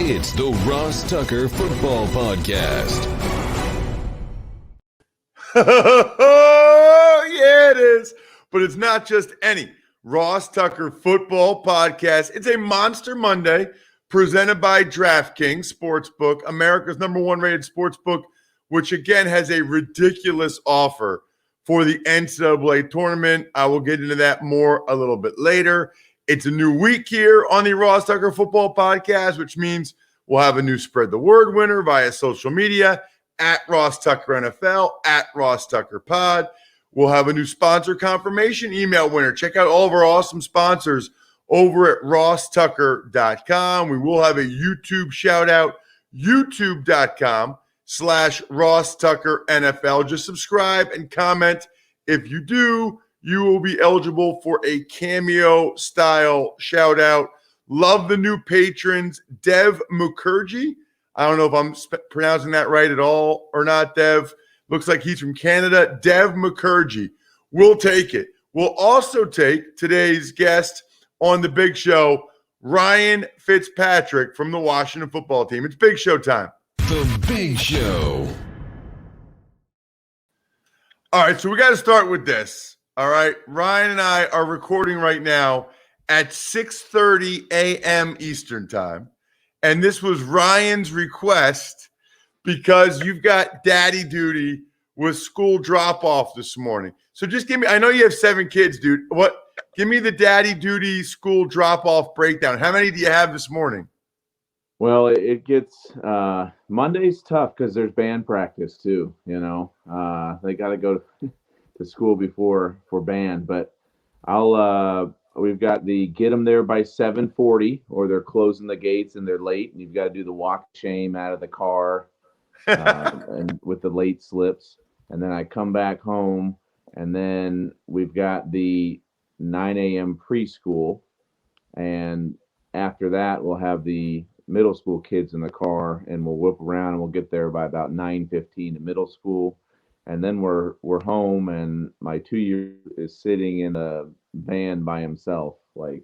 It's the Ross Tucker Football Podcast. Yeah, it is. But it's not just any Ross Tucker Football Podcast. It's a Monster Monday presented by DraftKings Sportsbook, America's #1 rated sportsbook, which again has a ridiculous offer for the NCAA tournament. I will get into that more a little bit later. It's a new week here on the Ross Tucker Football Podcast, which means we'll have a new Spread the Word winner via social media at RossTuckerNFL, at RossTuckerPod. We'll have a new sponsor confirmation email winner. Check out all of our awesome sponsors over at RossTucker.com. We will have a YouTube shout out, youtube.com/RossTuckerNFL. Just subscribe and comment. If you do, you will be eligible for a cameo style shout out. Love the new patrons, Dev Mukherjee. I don't know if I'm pronouncing that right at all or not, Dev. Looks like he's from Canada. Dev Mukherjee. We'll take it. We'll also take today's guest on the big show, Ryan Fitzpatrick from the Washington football team. It's big show time. The Big Show. All right, so we got to start with this. All right, Ryan and I are recording right now at 6:30 a.m. Eastern time. And this was Ryan's request because you've got daddy duty with school drop-off this morning. So just give me – I know you have 7 kids, dude. Give me the daddy duty school drop-off breakdown. How many do you have this morning? Well, it gets Monday's tough because there's band practice too. You know, they got to go to school for band. But we've got the get them there by 7:40, or they're closing the gates and they're late, and you've got to do the walk of shame out of the car and with the late slips. And then I come back home, and then we've got the 9 a.m. preschool, and after that we'll have the middle school kids in the car, and we'll whip around and we'll get there by about 9:15 to middle school, and then we're home, and my 2-year is sitting in a van by himself, like,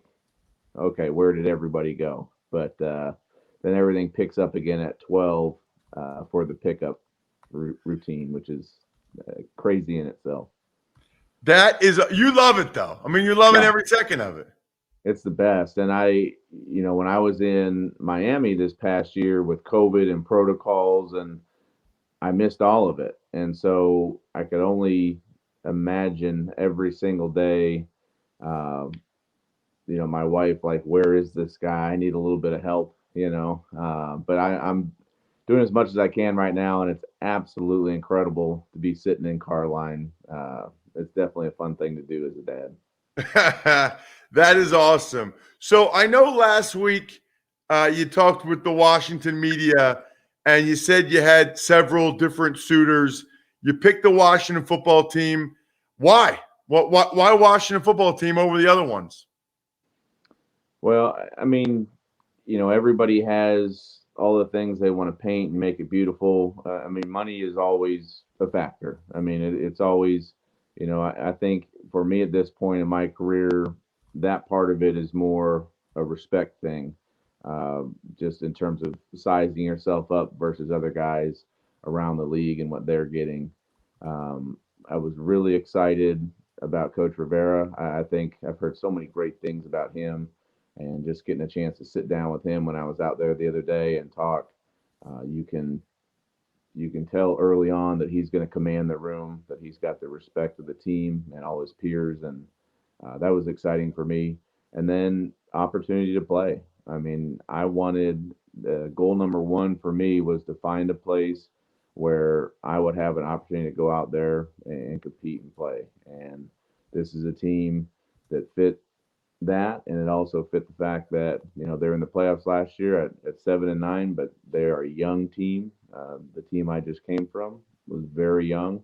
okay, where did everybody go? But then everything picks up again at 12 for the pickup routine, which is crazy in itself. That is – you love it, though. I mean, you're loving every second of it. It's the best. And when I was in Miami this past year with COVID and protocols, and I missed all of it. And so I could only imagine every single day, my wife, like, where is this guy? I need a little bit of help, but I'm doing as much as I can right now. And it's absolutely incredible to be sitting in car line. It's definitely a fun thing to do as a dad. That is awesome. So I know last week you talked with the Washington media, and you said you had several different suitors. You picked the Washington football team. Why? Why Washington football team over the other ones? Well, I mean, everybody has all the things they want to paint and make it beautiful. Money is always a factor. It's always, I think for me at this point in my career, that part of it is more a respect thing, just in terms of sizing yourself up versus other guys around the league and what they're getting. I was really excited about Coach Rivera. I think I've heard so many great things about him, and just getting a chance to sit down with him when I was out there the other day and talk, you can tell early on that he's going to command the room, that he's got the respect of the team and all his peers, and that was exciting for me. And then opportunity to play. I wanted goal number 1 for me was to find a place where I would have an opportunity to go out there and compete and play. And this is a team that fit that, and it also fit the fact that they're in the playoffs last year at 7-9, but they are a young team. The team I just came from was very young,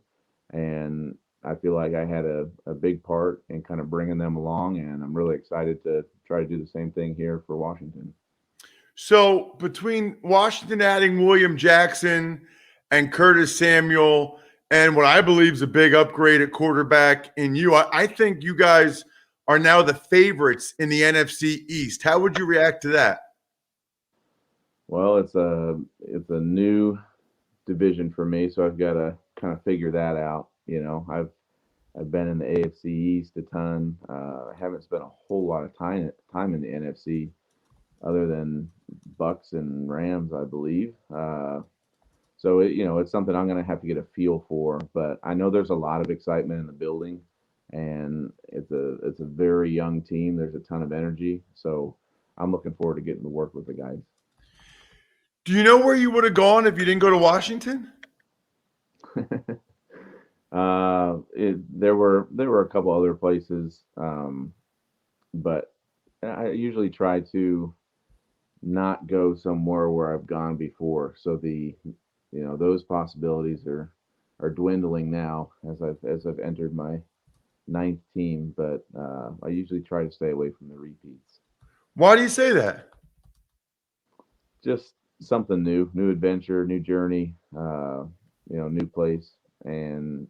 and I feel like I had a big part in kind of bringing them along, and I'm really excited to try to do the same thing here for Washington. So between Washington adding William Jackson and Curtis Samuel, and what I believe is a big upgrade at quarterback in you, I think you guys are now the favorites in the NFC East. How would you react to that? Well, it's a new division for me, so I've got to kind of figure that out. I've been in the AFC East a ton. I haven't spent a whole lot of time in the NFC other than Bucks and Rams, I believe. So it's something I'm going to have to get a feel for. But I know there's a lot of excitement in the building, and it's a very young team. There's a ton of energy, so I'm looking forward to getting to work with the guys. Do you know where you would have gone if you didn't go to Washington? There were a couple other places, but I usually try to not go somewhere where I've gone before. So those possibilities are dwindling now as I've entered my ninth team. But I usually try to stay away from the repeats. Why do you say that? Just something new adventure, new journey, new place. And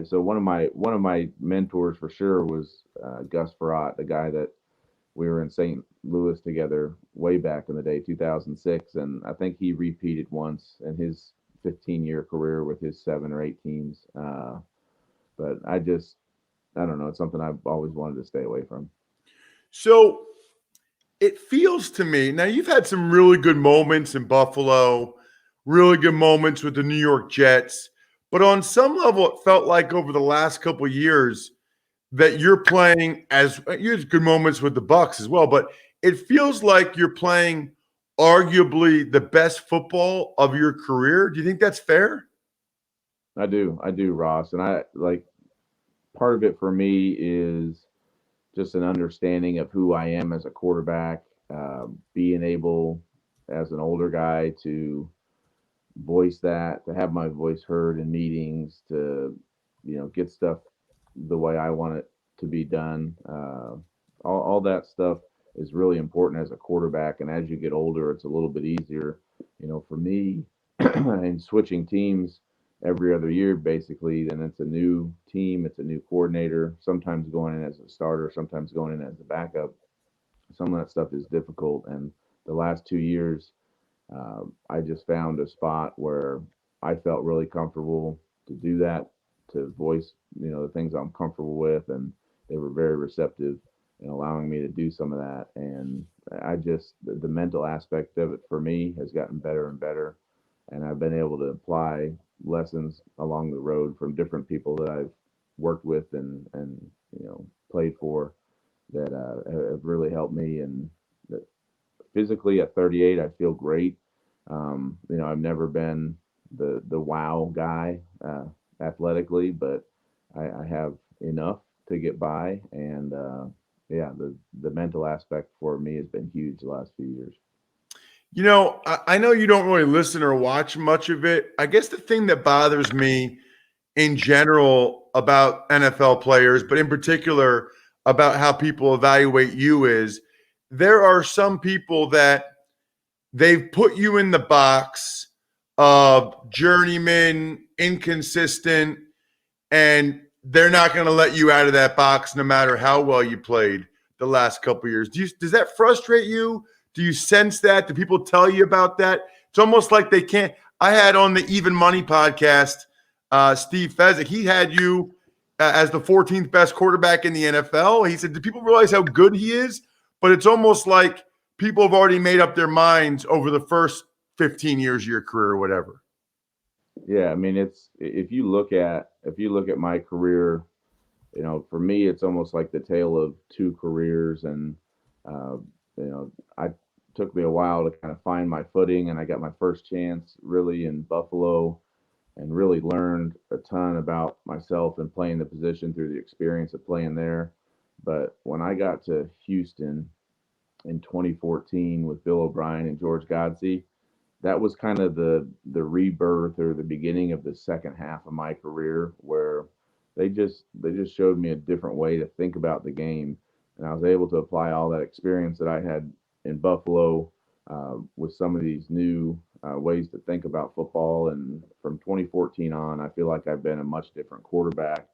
so one of my mentors for sure was Gus Farrat, the guy that we were in St. Louis together way back in the day, 2006, and I think he repeated once in his 15-year career with his 7 or 8 teams. But I don't know. It's something I've always wanted to stay away from. So it feels to me, now you've had some really good moments in Buffalo, really good moments with the New York Jets, but on some level, it felt like over the last couple of years that you're playing as you had good moments with the Bucks as well, but it feels like you're playing arguably the best football of your career. Do you think that's fair? I do, Ross, and I like part of it for me is just an understanding of who I am as a quarterback, being able as an older guy to voice that, to have my voice heard in meetings, to get stuff the way I want it to be done. All that stuff is really important as a quarterback, and as you get older, it's a little bit easier. For me, and switching teams every other year, basically, then it's a new team, it's a new coordinator. Sometimes going in as a starter, sometimes going in as a backup. Some of that stuff is difficult, and the last 2 years I just found a spot where I felt really comfortable to do that, to voice, the things I'm comfortable with, and they were very receptive in allowing me to do some of that. And the mental aspect of it for me has gotten better and better, and I've been able to apply lessons along the road from different people that I've worked with and played for that have really helped me. And that physically at 38, I feel great. I've never been the wow guy athletically, but I have enough to get by. And yeah, the mental aspect for me has been huge the last few years. I know you don't really listen or watch much of it. I guess the thing that bothers me in general about NFL players, but in particular about how people evaluate you is there are some people that they've put you in the box of journeyman, inconsistent, and they're not going to let you out of that box no matter how well you played the last couple of years. Does that frustrate you? Do you sense that? Do people tell you about that? It's almost like they can't. I had on the Even Money podcast, Steve Fezzik. He had you as the 14th best quarterback in the NFL. He said, do people realize how good he is? But it's almost like people have already made up their minds over the first 15 years of your career or whatever. Yeah, I mean, it's if you look at my career, for me, it's almost like the tale of two careers, and I took me a while to kind of find my footing, and I got my first chance really in Buffalo, and really learned a ton about myself and playing the position through the experience of playing there. But when I got to Houston in 2014 with Bill O'Brien and George Godsey, that was kind of the rebirth or the beginning of the second half of my career, where they just showed me a different way to think about the game, and I was able to apply all that experience that I had in Buffalo with some of these new ways to think about football. And from 2014 on, I feel like I've been a much different quarterback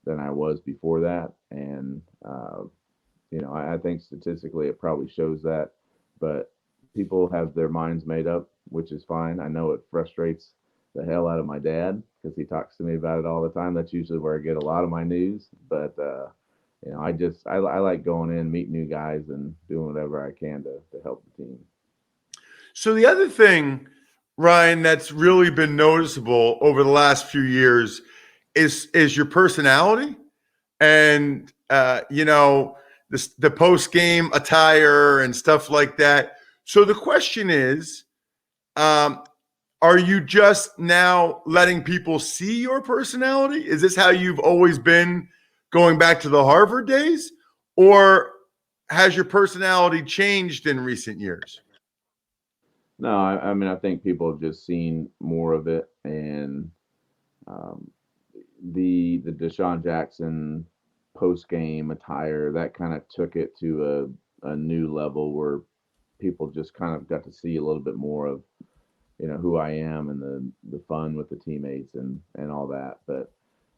than I was before that. And I think statistically it probably shows that, but people have their minds made up, which is fine. I know it frustrates the hell out of my dad because he talks to me about it all the time. That's usually where I get a lot of my news. But I like going in, meet new guys, and doing whatever I can to help the team. So the other thing, Ryan, that's really been noticeable over the last few years is your personality, and the post game attire and stuff like that. So the question is, are you just now letting people see your personality? Is this how you've always been going back to the Harvard days, or has your personality changed in recent years? No, I mean, I think people have just seen more of it, and the Deshaun Jackson post game attire that kind of took it to a new level where people just kind of got to see a little bit more of who I am and the fun with the teammates and all that. But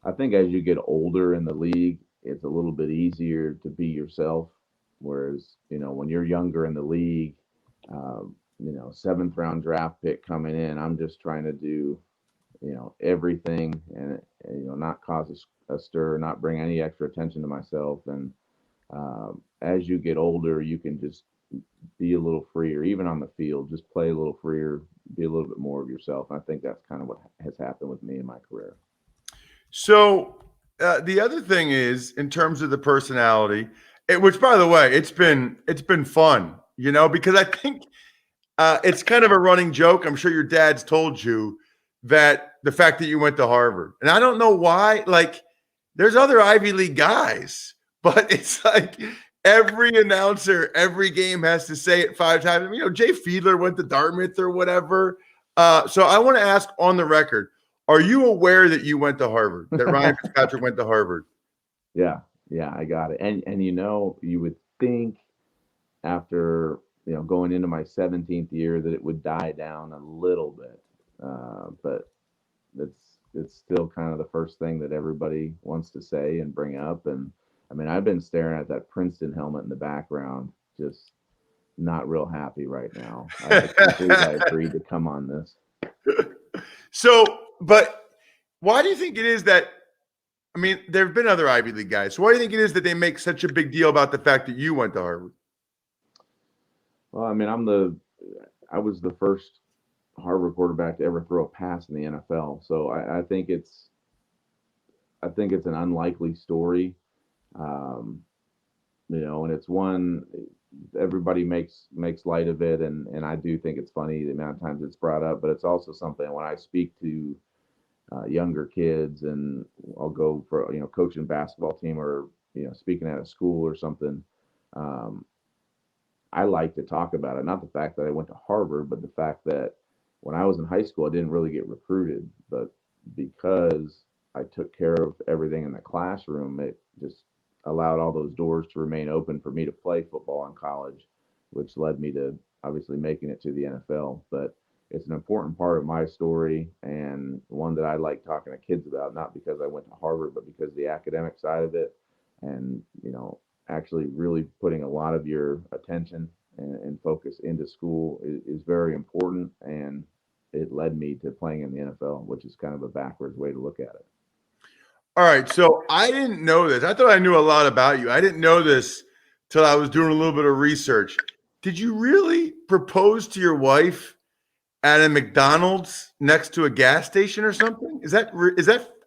I think as you get older in the league, it's a little bit easier to be yourself. Whereas when you're younger in the league, seventh round draft pick coming in, I'm just trying to do everything and not cause a stir, not bring any extra attention to myself. And as you get older, you can just be a little freer, even on the field, just play a little freer, be a little bit more of yourself. And I think that's kind of what has happened with me in my career. So the other thing is, in terms of the personality, which, by the way, it's been fun, because I think it's kind of a running joke. I'm sure your dad's told you that the fact that you went to Harvard, and I don't know why. Like, there's other Ivy League guys, but it's like every announcer, every game has to say it 5 times. Jay Fiedler went to Dartmouth or whatever. So I want to ask on the record, are you aware that you went to Harvard, that Ryan Fitzpatrick went to Harvard? Yeah, I got it. And you would think after, going into my 17th year that it would die down a little bit. But it's still kind of the first thing that everybody wants to say and bring up. And I mean, I've been staring at that Princeton helmet in the background, just not real happy right now. I can't believe I agreed to come on this. So, but why do you think it is that, there have been other Ivy League guys. So why do you think it is that they make such a big deal about the fact that you went to Harvard? Well, I was the first Harvard quarterback to ever throw a pass in the NFL. So I think it's an unlikely story. And it's one everybody makes light of it, and I do think it's funny the amount of times it's brought up, but it's also something when I speak to younger kids, and I'll go for coaching basketball team or speaking at a school or something. I like to talk about it, not the fact that I went to Harvard, but the fact that when I was in high school, I didn't really get recruited, but because I took care of everything in the classroom, it just allowed all those doors to remain open for me to play football in college, which led me to obviously making it to the NFL. But it's an important part of my story, and one that I like talking to kids about, not because I went to Harvard, but because the academic side of it, and actually really putting a lot of your attention and focus into school is very important, and it led me to playing in the NFL, which is kind of a backwards way to look at it. All right, so I didn't know this. I thought I knew a lot about you. I didn't know this till I was doing a little bit of research. Did you really propose to your wife at a McDonald's next to a gas station or something? Is that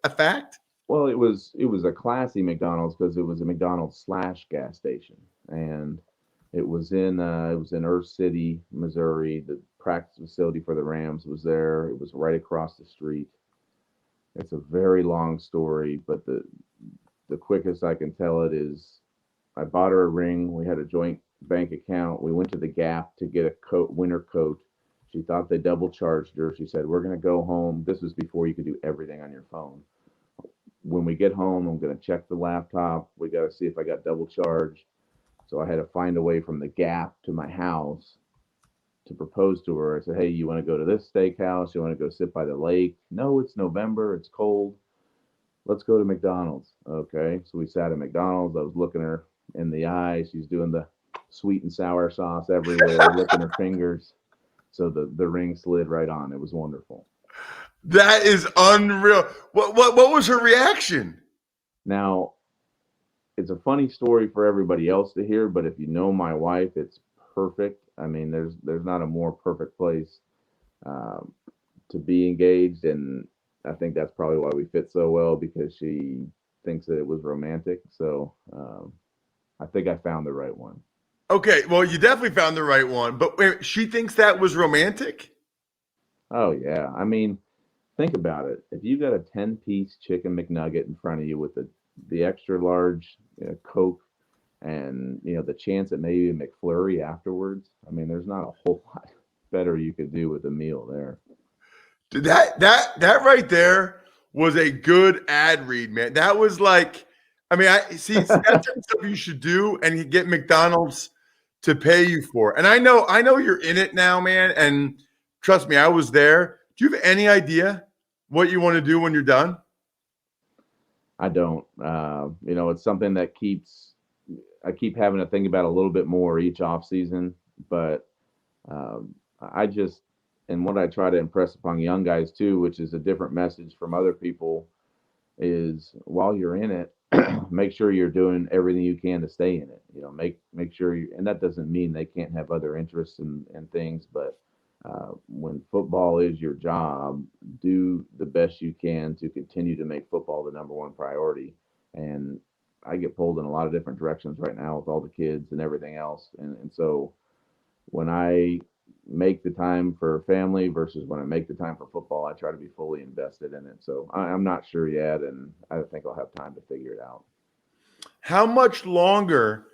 a fact? Well, it was a classy McDonald's because it was a McDonald's / gas station, and it was in Earth City, Missouri. The practice facility for the Rams was there. It was right across the street. It's a very long story, but the quickest I can tell it is I bought her a ring. We had a joint bank account. We went to the Gap to get a winter coat. She thought they double charged her. She said, "We're going to go home." This was before you could do everything on your phone. When we get home, I'm going to check the laptop. We got to see if I got double charged. So I had to find a way from the Gap to my house to propose to her. I said, "Hey, you want to go to this steakhouse? You want to go sit by the lake?" "No, it's November. It's cold. Let's go to McDonald's." Okay. So we sat at McDonald's. I was looking her in the eye. She's doing the sweet and sour sauce everywhere, licking her fingers. So the ring slid right on. It was wonderful. That is unreal. What was her reaction? Now, it's a funny story for everybody else to hear, but if you know my wife, it's perfect. I mean, there's not a more perfect place to be engaged, and I think that's probably why we fit so well, because she thinks that it was romantic. So I think I found the right one. Okay, well, you definitely found the right one, but wait, she thinks that was romantic? Oh yeah, I mean, think about it. If you got a 10-piece chicken McNugget in front of you with the extra large Coke, and the chance at maybe a McFlurry afterwards, I mean, there's not a whole lot better you could do with a meal there. Dude, that right there was a good ad read, man. That was like, I mean, I see that's the stuff you should do, and you get McDonald's to pay you for. And I know you're in it now, man. And trust me, I was there. Do you have any idea what you want to do when you're done? I don't. It's something that I keep having to think about a little bit more each off season. But and what I try to impress upon young guys too, which is a different message from other people, is while you're in it, make sure you're doing everything you can to stay in it. Make sure and that doesn't mean they can't have other interests and things, but when football is your job, do the best you can to continue to make football the number one priority. And I get pulled in a lot of different directions right now with all the kids and everything else. And so when I make the time for family versus when I make the time for football, I try to be fully invested in it. So I'm not sure yet, and I think I'll have time to figure it out. How much longer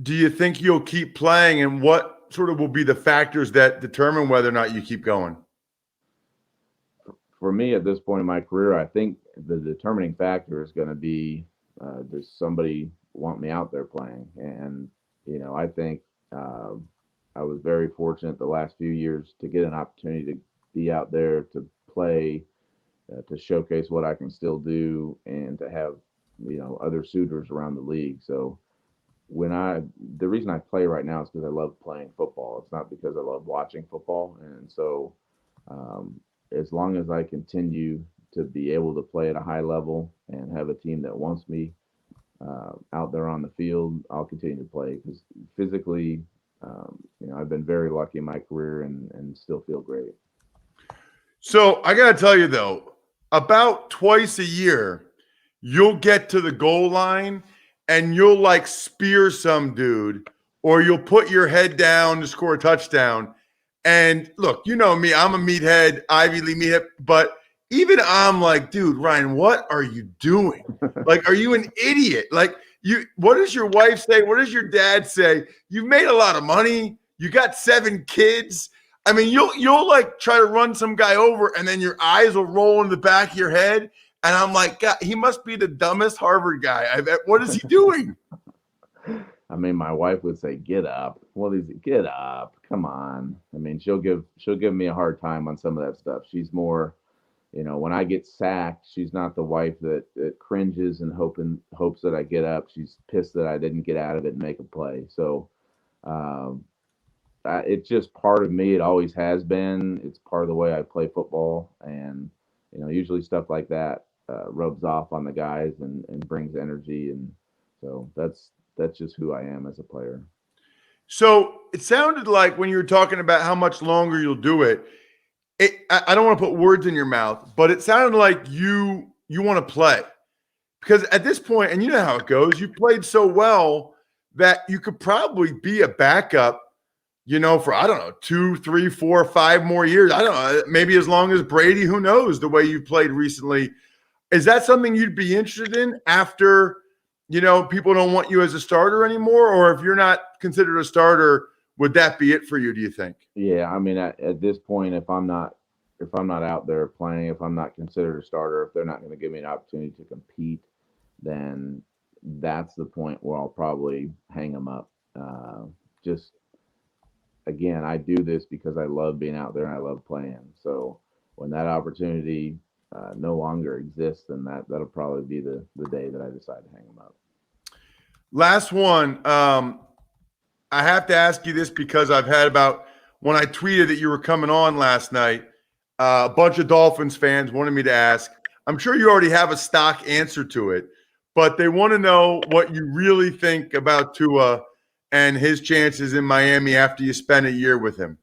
do you think you'll keep playing, and what sort of will be the factors that determine whether or not you keep going? For me, at this point in my career, I think the determining factor is going to be, does somebody want me out there playing? And, I think I was very fortunate the last few years to get an opportunity to be out there, to play, to showcase what I can still do, and to have, other suitors around the league. So the reason I play right now is because I love playing football. It's not because I love watching football. And so as long as I continue to be able to play at a high level and have a team that wants me out there on the field, I'll continue to play, because physically, I've been very lucky in my career and still feel great. So I got to tell you, though, about twice a year, you'll get to the goal line and you'll like spear some dude, or you'll put your head down to score a touchdown. And look, you know me, I'm a meathead, Ivy League meathead, but even I'm like, dude, Ryan, what are you doing? Like, are you an idiot? Like, what does your wife say? What does your dad say? You've made a lot of money. You got 7 kids. I mean, you'll like try to run some guy over, and then your eyes will roll in the back of your head. And I'm like, God, he must be the dumbest Harvard guy. I bet. What is he doing? I mean, my wife would say, "Get up." What is it? Get up. Come on. I mean, she'll give me a hard time on some of that stuff. She's more, when I get sacked, she's not the wife that cringes and hopes that I get up. She's pissed that I didn't get out of it and make a play. So it's just part of me. It always has been. It's part of the way I play football. And, usually stuff like that rubs off on the guys and brings energy. And so that's just who I am as a player. So it sounded like when you were talking about how much longer you'll do it, I don't want to put words in your mouth, but it sounded like you want to play, because at this point, and you know how it goes, you played so well that you could probably be a backup, for, I don't know, 2, 3, 4, 5 more years. I don't know, maybe as long as Brady, who knows, the way you've played recently. Is that something you'd be interested in after, people don't want you as a starter anymore? Or if you're not considered a starter, would that be it for you, do you think? Yeah, I mean, at this point, if I'm not out there playing, if I'm not considered a starter, if they're not going to give me an opportunity to compete, then that's the point where I'll probably hang them up. Just again, I do this because I love being out there and I love playing. So when that opportunity no longer exists, then that'll probably be the day that I decide to hang them up. Last one. I have to ask you this because I've had when I tweeted that you were coming on last night, a bunch of Dolphins fans wanted me to ask. I'm sure you already have a stock answer to it, but they want to know what you really think about Tua and his chances in Miami after you spend a year with him.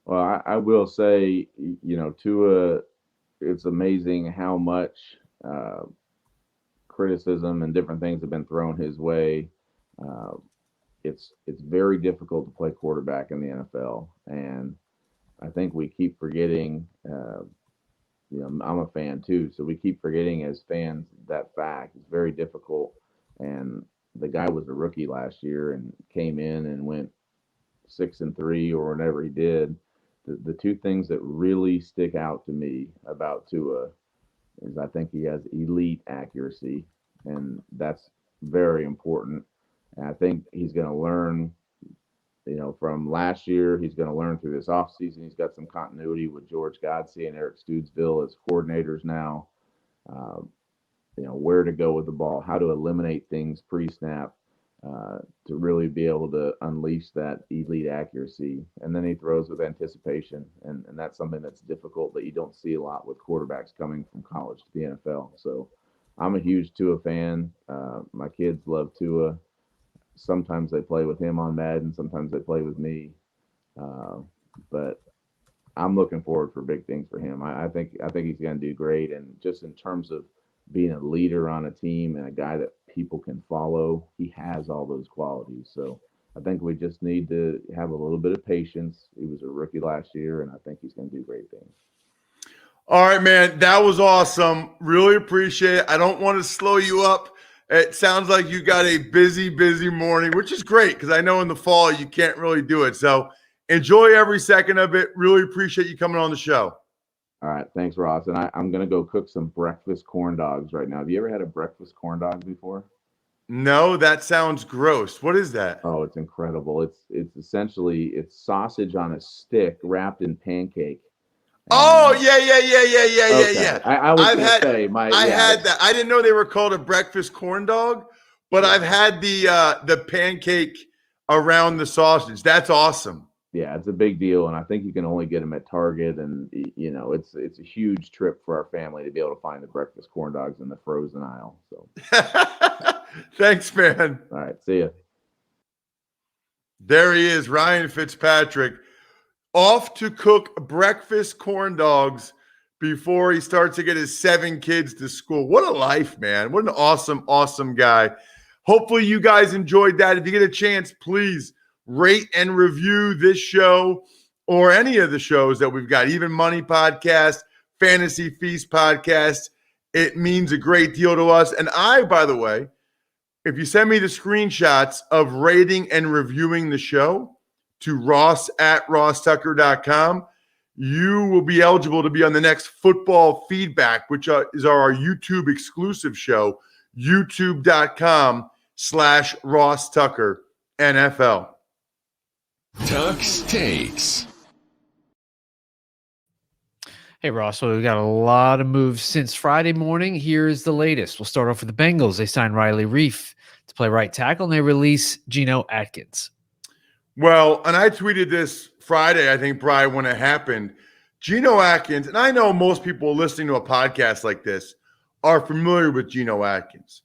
Well, I will say, Tua, it's amazing how much criticism and different things have been thrown his way. It's very difficult to play quarterback in the NFL, and I think we keep forgetting. I'm a fan too, so we keep forgetting as fans that fact. It's very difficult, and the guy was a rookie last year and came in and went 6-3 or whatever he did. The two things that really stick out to me about Tua is I think he has elite accuracy, and that's very important. And I think he's going to learn, from last year. He's going to learn through this offseason. He's got some continuity with George Godsey and Eric Studesville as coordinators now. Where to go with the ball, how to eliminate things pre-snap to really be able to unleash that elite accuracy. And then he throws with anticipation, and that's something that's difficult that you don't see a lot with quarterbacks coming from college to the NFL. So I'm a huge Tua fan. My kids love Tua. Sometimes they play with him on Madden, sometimes they play with me. But I'm looking forward for big things for him. I think he's going to do great. And just in terms of being a leader on a team and a guy that people can follow, he has all those qualities. So I think we just need to have a little bit of patience. He was a rookie last year, and I think he's going to do great things. All right, man. That was awesome. Really appreciate it. I don't want to slow you up. It sounds like you got a busy, busy morning, which is great because I know in the fall you can't really do it. So enjoy every second of it. Really appreciate you coming on the show. All right. Thanks, Ross. And I'm going to go cook some breakfast corn dogs right now. Have you ever had a breakfast corn dog before? No, that sounds gross. What is that? Oh, it's incredible. It's essentially sausage on a stick wrapped in pancake. Oh, yeah. Okay. I had that. I didn't know they were called a breakfast corn dog, but I've had the pancake around the sausage. That's awesome. Yeah, it's a big deal, and I think you can only get them at Target, and it's a huge trip for our family to be able to find the breakfast corn dogs in the frozen aisle. So, thanks, man. All right, see ya. There he is, Ryan Fitzpatrick, off to cook breakfast corn dogs before he starts to get his 7 kids to school. What a life, man. What an awesome, awesome guy. Hopefully you guys enjoyed that. If you get a chance, please rate and review this show or any of the shows that we've got, even Money Podcast, Fantasy Feast Podcast. It means a great deal to us. And by the way, if you send me the screenshots of rating and reviewing the show to ross@rosstucker.com, you will be eligible to be on the next Football Feedback, which is our YouTube exclusive show, youtube.com/RossTuckerNFL. Tuck's Takes. Hey, Ross. So we've got a lot of moves since Friday morning. Here's the latest. We'll start off with the Bengals. They signed Riley Reif to play right tackle, and they release Geno Atkins. Well, and I tweeted this Friday, I think, Brian, when it happened. Geno Atkins, and I know most people listening to a podcast like this are familiar with Geno Atkins,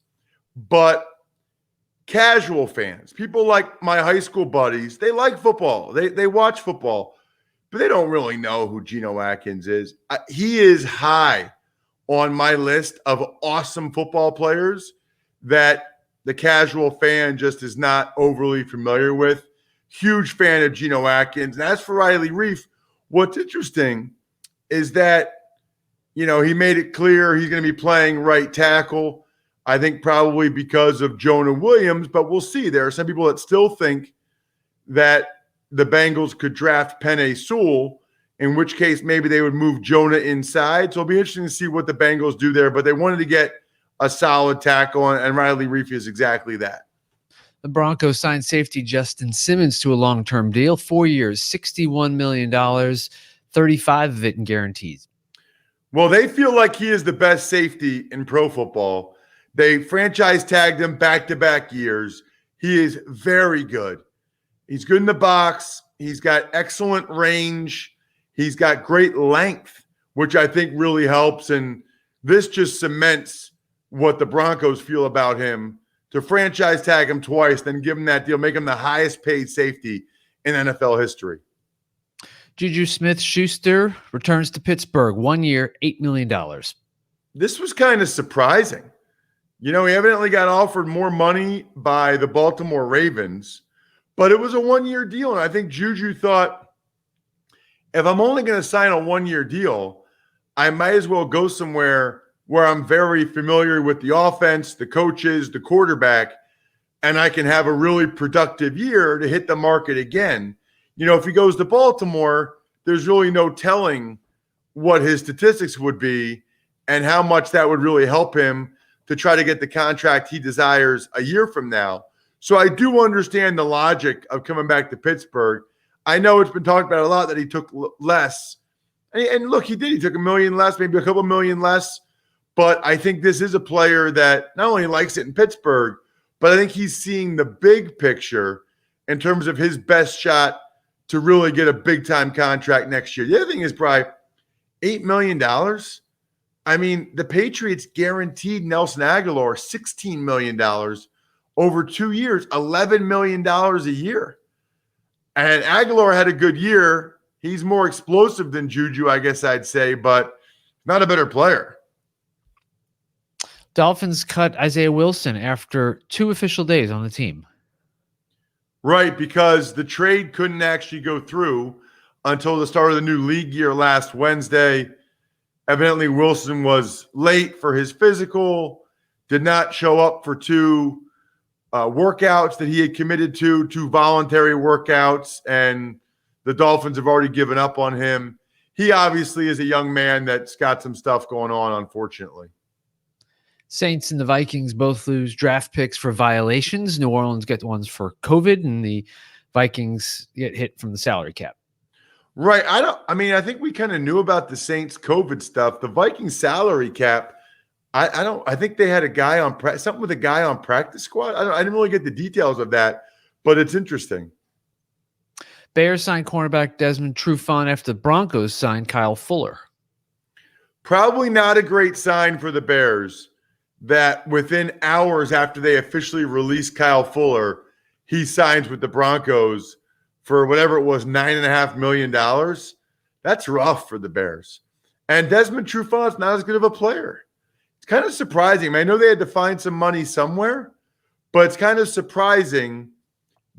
but casual fans, people like my high school buddies, they like football. They watch football, but they don't really know who Geno Atkins is. He is high on my list of awesome football players that the casual fan just is not overly familiar with. Huge fan of Geno Atkins. And as for Riley Reif, what's interesting is that, he made it clear he's going to be playing right tackle. I think probably because of Jonah Williams, but we'll see. There are some people that still think that the Bengals could draft Penei Sewell, in which case maybe they would move Jonah inside. So it'll be interesting to see what the Bengals do there, but they wanted to get a solid tackle, and Riley Reif is exactly that. The Broncos signed safety Justin Simmons to a long-term deal, 4 years, $61 million, 35 of it in guarantees. Well, they feel like he is the best safety in pro football. They franchise tagged him back-to-back years. He is very good. He's good in the box. He's got excellent range. He's got great length, which I think really helps. And this just cements what the Broncos feel about him, to franchise tag him twice, then give him that deal, make him the highest paid safety in NFL history. Juju Smith-Schuster returns to Pittsburgh, 1 year, $8 million. This was kind of surprising. He evidently got offered more money by the Baltimore Ravens, but it was a 1-year deal. And I think Juju thought, if I'm only going to sign a 1-year deal, I might as well go somewhere where I'm very familiar with the offense, the coaches, the quarterback, and I can have a really productive year to hit the market again. If he goes to Baltimore, there's really no telling what his statistics would be and how much that would really help him to try to get the contract he desires a year from now. So I do understand the logic of coming back to Pittsburgh. I know it's been talked about a lot that he took less. And look, he did. He took $1 million less, maybe a couple million less. But I think this is a player that not only likes it in Pittsburgh, but I think he's seeing the big picture in terms of his best shot to really get a big-time contract next year. The other thing is, Bri, $8 million. I mean, the Patriots guaranteed Nelson Aguilar $16 million over 2 years, $11 million a year. And Aguilar had a good year. He's more explosive than Juju, I guess I'd say, but not a better player. Dolphins cut Isaiah Wilson after 2 official days on the team. Right, because the trade couldn't actually go through until the start of the new league year last Wednesday. Evidently, Wilson was late for his physical, did not show up for 2 workouts that he had committed to, 2 voluntary workouts, and the Dolphins have already given up on him. He obviously is a young man that's got some stuff going on, unfortunately. Saints and the Vikings both lose draft picks for violations. New Orleans gets ones for COVID, and the Vikings get hit from the salary cap. Right. I think we kind of knew about the Saints COVID stuff. The Vikings salary cap, I think they had a guy on something with a guy on practice squad. I didn't really get the details of that, but it's interesting. Bears signed cornerback Desmond Trufant after the Broncos signed Kyle Fuller. Probably not a great sign for the Bears that within hours after they officially released Kyle Fuller, he signs with the Broncos for whatever it was, $9.5 million. That's rough for the Bears. And Desmond Trufant's not as good of a player. It's kind of surprising. I know they had to find some money somewhere, but it's kind of surprising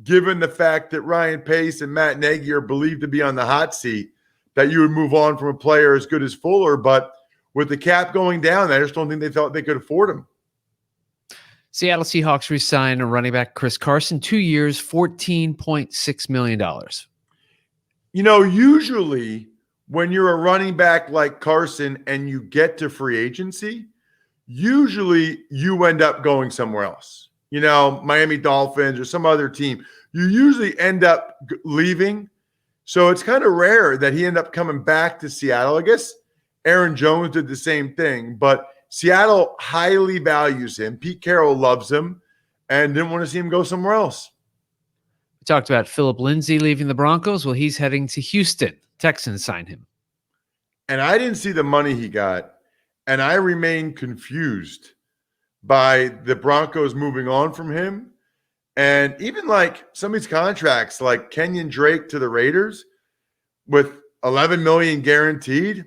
given the fact that Ryan Pace and Matt Nagy are believed to be on the hot seat that you would move on from a player as good as Fuller. But with the cap going down, I just don't think they thought they could afford him. Seattle Seahawks re-signed running back Chris Carson, 2 years, $14.6 million. Usually when you're a running back like Carson and you get to free agency, usually you end up going somewhere else. Miami Dolphins or some other team. You usually end up leaving. So it's kind of rare that he ended up coming back to Seattle. I guess Aaron Jones did the same thing, but Seattle highly values him. Pete Carroll loves him and didn't want to see him go somewhere else. We talked about Phillip Lindsay leaving the Broncos. Well, he's heading to Houston. Texans signed him. And I didn't see the money he got, and I remain confused by the Broncos moving on from him. And even like some of these contracts, like Kenyon Drake to the Raiders with $11 million guaranteed.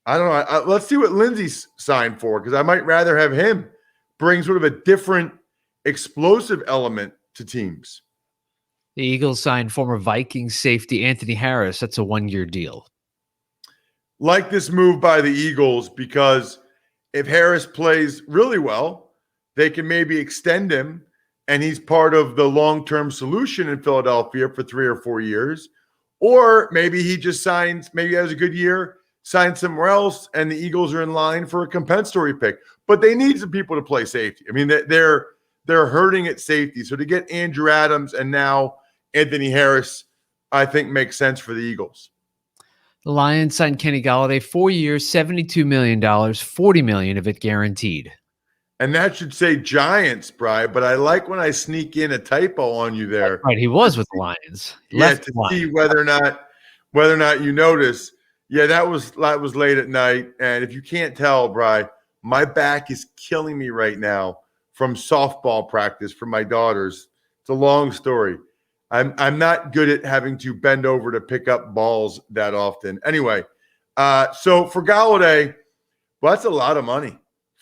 I don't know. Let's see what Lindsay's signed for, because I might rather have him bring sort of a different explosive element to teams. The Eagles signed former Vikings safety Anthony Harris. That's a 1-year deal. Like this move by the Eagles, because if Harris plays really well, they can maybe extend him, and he's part of the long-term solution in Philadelphia for 3 or 4 years. Or maybe he just signs, maybe he has a good year, sign somewhere else, and the Eagles are in line for a compensatory pick. But they need some people to play safety. I mean, they're hurting at safety. So to get Andrew Adams and now Anthony Harris, I think makes sense for the Eagles. The Lions signed Kenny Golladay, 4 years, $72 million, $40 million of it guaranteed. And that should say Giants, Bri, but I like when I sneak in a typo on you there. Right, he was with the Lions. Yeah, to see whether or not you notice. Yeah, that was late at night. And if you can't tell, Bri, my back is killing me right now from softball practice for my daughters. It's a long story. I'm not good at having to bend over to pick up balls that often. Anyway, so for Golladay, well, that's a lot of money.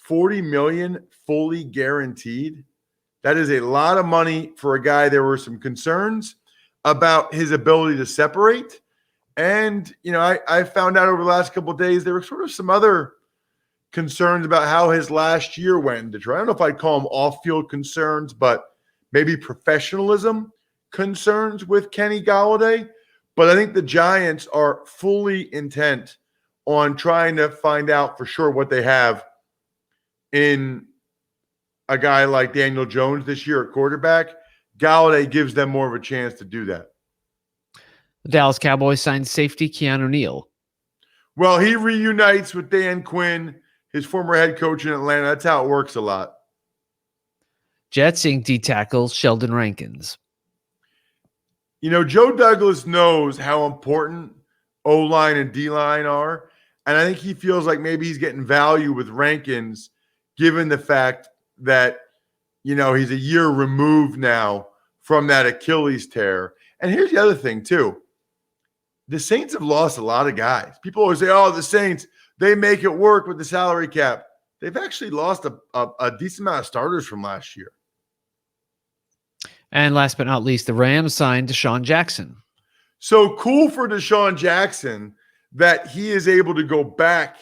$40 million fully guaranteed. That is a lot of money for a guy. There were some concerns about his ability to separate. And, I found out over the last couple of days, there were sort of some other concerns about how his last year went in Detroit. I don't know if I'd call them off-field concerns, but maybe professionalism concerns with Kenny Golladay. But I think the Giants are fully intent on trying to find out for sure what they have in a guy like Daniel Jones this year at quarterback. Golladay gives them more of a chance to do that. The Dallas Cowboys signed safety Keanu Neal. Well, he reunites with Dan Quinn, his former head coach in Atlanta. That's how it works a lot. Jets inked D tackle Sheldon Rankins. Joe Douglas knows how important O-line and D-line are, and I think he feels like maybe he's getting value with Rankins given the fact that, he's a year removed now from that Achilles tear. And here's the other thing, too. The Saints have lost a lot of guys. People always say, the Saints, they make it work with the salary cap. They've actually lost a decent amount of starters from last year. And last but not least, the Rams signed Deshaun Jackson. So cool for Deshaun Jackson that he is able to go back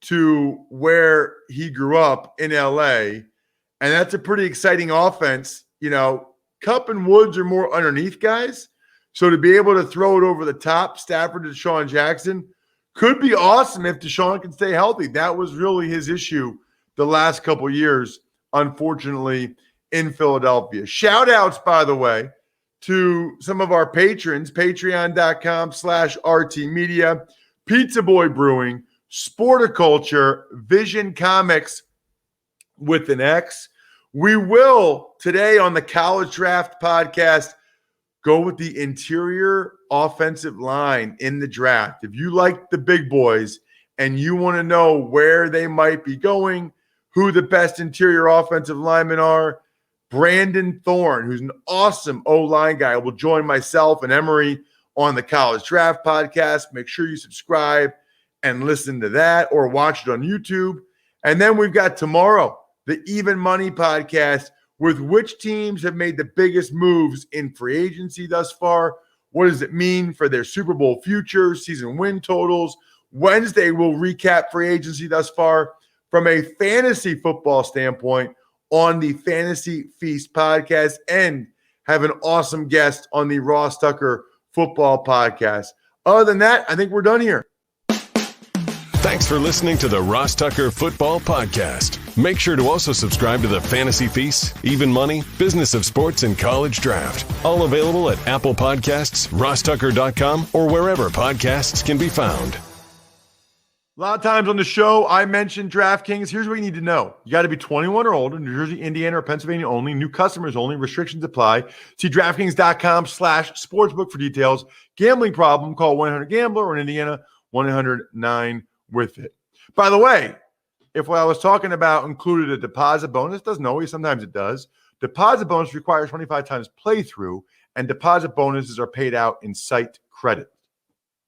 to where he grew up in LA. And that's a pretty exciting offense. Kupp and Woods are more underneath guys. So to be able to throw it over the top, Stafford to Deshaun Jackson, could be awesome if Deshaun can stay healthy. That was really his issue the last couple of years, unfortunately, in Philadelphia. Shout outs, by the way, to some of our patrons, patreon.com/RTmedia, Pizza Boy Brewing, Sporticulture, Vision Comics with an X. We will, today on the College Draft Podcast, go with the interior offensive line in the draft. If you like the big boys and you want to know where they might be going, who the best interior offensive linemen are, Brandon Thorne, who's an awesome O-line guy, will join myself and Emery on the College Draft Podcast. Make sure you subscribe and listen to that or watch it on YouTube. And then we've got tomorrow, the Even Money Podcast, with which teams have made the biggest moves in free agency thus far. What does it mean for their Super Bowl future, season win totals? Wednesday, we'll recap free agency thus far from a fantasy football standpoint on the Fantasy Feast podcast and have an awesome guest on the Ross Tucker Football Podcast. Other than that, I think we're done here. Thanks for listening to the Ross Tucker Football Podcast. Make sure to also subscribe to the Fantasy Feast, Even Money, Business of Sports, and College Draft. All available at Apple Podcasts, RossTucker.com, or wherever podcasts can be found. A lot of times on the show, I mentioned DraftKings. Here's what you need to know. You got to be 21 or older, New Jersey, Indiana, or Pennsylvania only. New customers only. Restrictions apply. See DraftKings.com/sportsbook for details. Gambling problem, call 1-800-GAMBLER, or in Indiana, 1-800-9-WITH-IT. By the way, if what I was talking about included a deposit bonus, doesn't always, sometimes it does. Deposit bonus requires 25 times playthrough, and deposit bonuses are paid out in site credit.